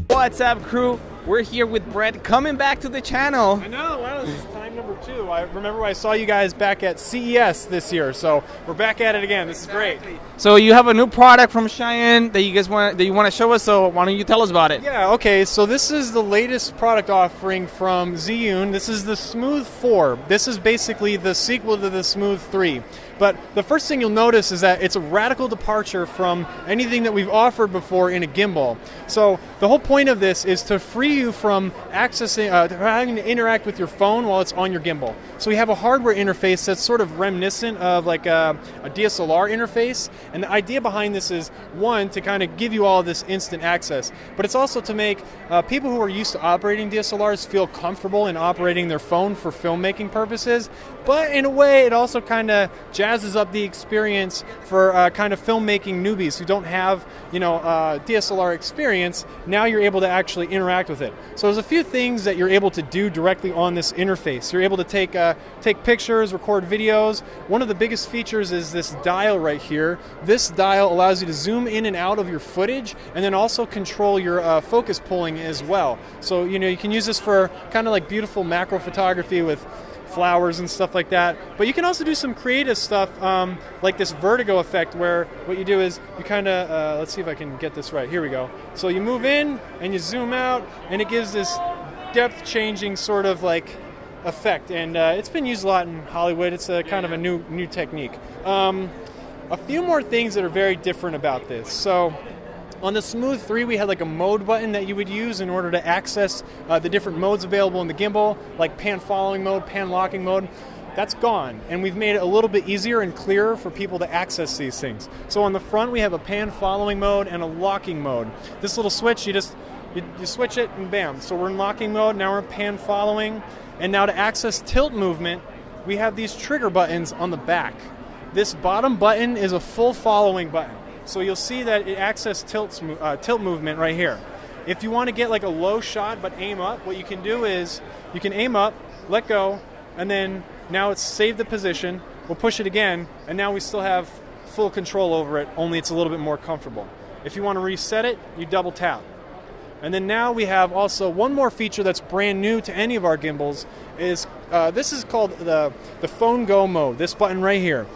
What's up, crew? We're here with Brett, coming back to the channel. I know, wow, this is time number 2. I remember I saw you guys back at CES this year, so we're back at it again. This is great. So you have a new product from Zhiyun that you want to show us. So why don't you tell us about it? Yeah, okay. So this is the latest product offering from Zhiyun. This is the Smooth 4. This is basically the sequel to the Smooth 3. But the first thing you'll notice is that it's a radical departure from anything that we've offered before in a gimbal. So the whole point of this is to free you from accessing, having to interact with your phone while it's on your gimbal. So we have a hardware interface that's sort of reminiscent of like a DSLR interface. And the idea behind this is, one, to kind of give you all this instant access, but it's also to make people who are used to operating DSLRs feel comfortable in operating their phone for filmmaking purposes. But in a way, it also kind of jazzes up the experience for kind of filmmaking newbies who don't have, DSLR experience. Now you're able to actually interact with it. So there's a few things that you're able to do directly on this interface. You're able to take pictures, record videos. One of the biggest features is this dial right here. This dial allows you to zoom in and out of your footage, and then also control your focus pulling as well. So you can use this for kind of like beautiful macro photography with flowers and stuff like that. But you can also do some creative stuff like this vertigo effect, where what you do is you kind of, let's see if I can get this right. Here we go. So you move in and you zoom out, and it gives this depth changing sort of like effect. And it's been used a lot in Hollywood. It's a kind of a new technique. A few more things that are very different about this. So on the Smooth 3, we had like a mode button that you would use in order to access the different modes available in the gimbal, like pan following mode, pan locking mode. That's gone, and we've made it a little bit easier and clearer for people to access these things. So on the front, we have a pan following mode and a locking mode. This little switch, you switch it and bam. So we're in locking mode, now we're in pan following. And now to access tilt movement, we have these trigger buttons on the back. This bottom button is a full following button. So you'll see that it accesses tilt movement right here. If you want to get like a low shot but aim up, what you can do is you can aim up, let go, and then now it's saved the position. We'll push it again, and now we still have full control over it, only it's a little bit more comfortable. If you want to reset it, you double tap. And then now we have also one more feature that's brand new to any of our gimbals. This is called the Phone Go mode, this button right here.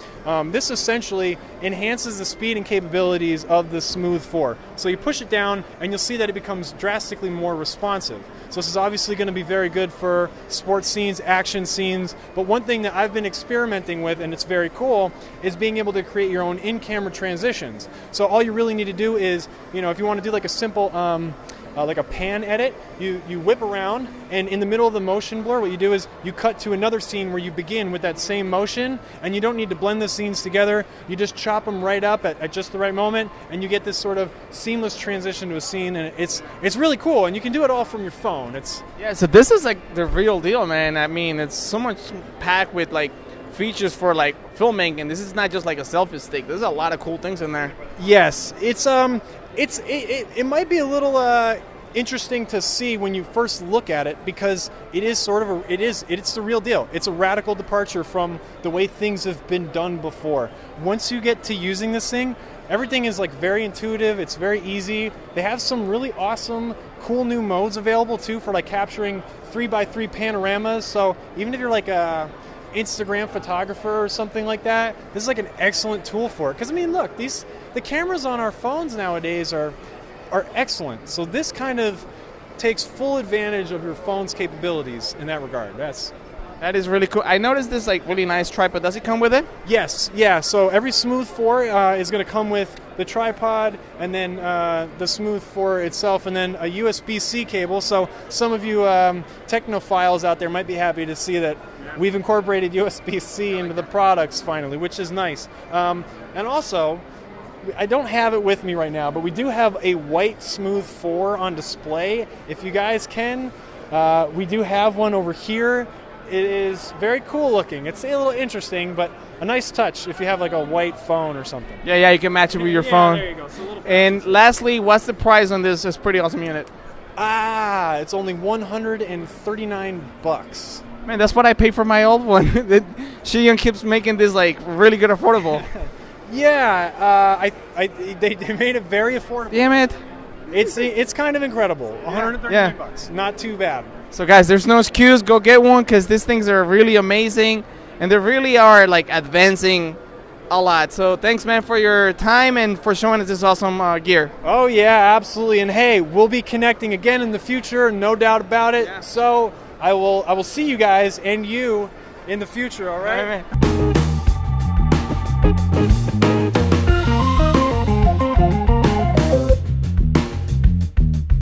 This essentially enhances the speed and capabilities of the Smooth 4. So you push it down and you'll see that it becomes drastically more responsive. So this is obviously going to be very good for sports scenes, action scenes. But one thing that I've been experimenting with, and it's very cool, is being able to create your own in-camera transitions. So all you really need to do is, if you want to do like a simple like a pan edit, you whip around, and in the middle of the motion blur, what you do is you cut to another scene where you begin with that same motion, and you don't need to blend the scenes together. You just chop them right up at just the right moment, and you get this sort of seamless transition to a scene, and it's really cool, and you can do it all from your phone. So this is like the real deal, man. I mean, it's so much packed with like features for like filmmaking. This is not just like a selfie stick. There's a lot of cool things in there. Yes, it might be a little interesting to see when you first look at it, because it is sort of it's the real deal. It's a radical departure from the way things have been done before. Once you get to using this thing, everything is like very intuitive. It's very easy. They have some really awesome, cool new modes available too for like capturing 3x3 panoramas. So even if you're like a Instagram photographer or something like that, this is like an excellent tool for it. Because I mean, look, the cameras on our phones nowadays are excellent. So this kind of takes full advantage of your phone's capabilities in that regard. That is really cool. I noticed this like really nice tripod. Does it come with it? Yes, yeah. So every Smooth 4 is going to come with the tripod, and then the Smooth 4 itself, and then a USB-C cable. So some of you technophiles out there might be happy to see that we've incorporated USB-C into the products finally, which is nice. And also, I don't have it with me right now, but we do have a white Smooth 4 on display. If you guys can, we do have one over here. It is very cool looking. It's a little interesting, but a nice touch if you have like a white phone or something. Yeah, you can match it with your phone. There you go. So and lastly, what's the price on this? It's pretty awesome unit. It's only $139. Man, that's what I paid for my old one. Zhiyun keeps making this like really good affordable. Yeah, they made it very affordable. Damn it. It's kind of incredible. 139 bucks, not too bad. So guys, there's no excuse. Go get one because these things are really amazing, and they really are like advancing a lot. So thanks, man, for your time and for showing us this awesome gear. Oh yeah, absolutely. And hey, we'll be connecting again in the future, no doubt about it. Yeah. So I will see you guys and you in the future. All right. All right, man.